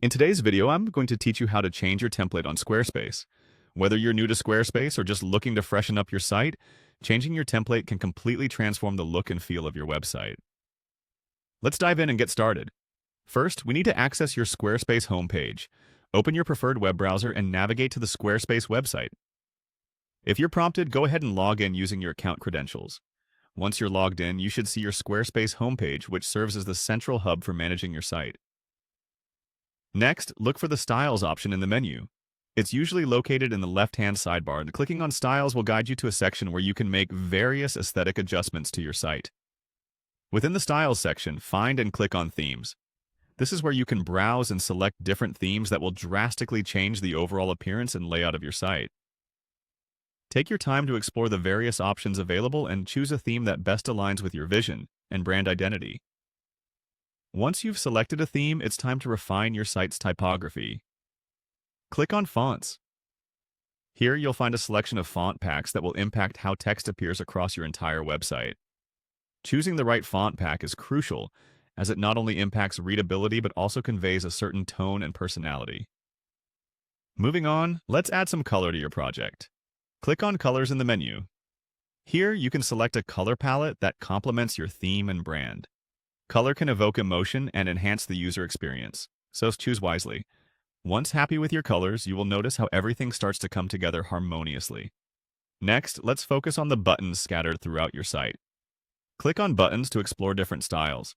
In today's video, I'm going to teach you how to change your template on Squarespace. Whether you're new to Squarespace or just looking to freshen up your site, changing your template can completely transform the look and feel of your website. Let's dive in and get started. First, we need to access your Squarespace homepage. Open your preferred web browser and navigate to the Squarespace website. If you're prompted, go ahead and log in using your account credentials. Once you're logged in, you should see your Squarespace homepage, which serves as the central hub for managing your site. Next, look for the Styles option in the menu. It's usually located in the left-hand sidebar, and clicking on Styles will guide you to a section where you can make various aesthetic adjustments to your site. Within the Styles section, find and click on Themes. This is where you can browse and select different themes that will drastically change the overall appearance and layout of your site. Take your time to explore the various options available and choose a theme that best aligns with your vision and brand identity. Once you've selected a theme, it's time to refine your site's typography. Click on Fonts. Here you'll find a selection of font packs that will impact how text appears across your entire website. Choosing the right font pack is crucial, as it not only impacts readability but also conveys a certain tone and personality. Moving on, let's add some color to your project. Click on Colors in the menu. Here you can select a color palette that complements your theme and brand. Color can evoke emotion and enhance the user experience, so choose wisely. Once happy with your colors, you will notice how everything starts to come together harmoniously. Next, let's focus on the buttons scattered throughout your site. Click on Buttons to explore different styles.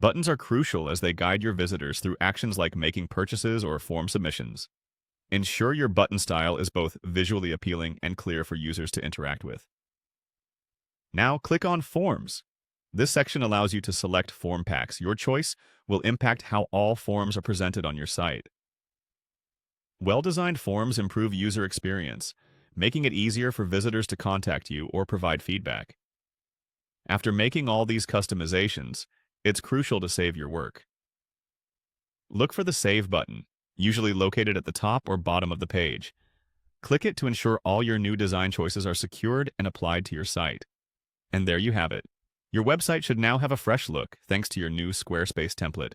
Buttons are crucial as they guide your visitors through actions like making purchases or form submissions. Ensure your button style is both visually appealing and clear for users to interact with. Now click on Forms. This section allows you to select form packs. Your choice will impact how all forms are presented on your site. Well-designed forms improve user experience, making it easier for visitors to contact you or provide feedback. After making all these customizations, it's crucial to save your work. Look for the Save button, usually located at the top or bottom of the page. Click it to ensure all your new design choices are secured and applied to your site. And there you have it. Your website should now have a fresh look thanks to your new Squarespace template.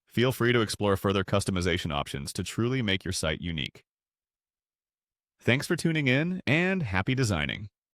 Feel free to explore further customization options to truly make your site unique. Thanks for tuning in, and happy designing!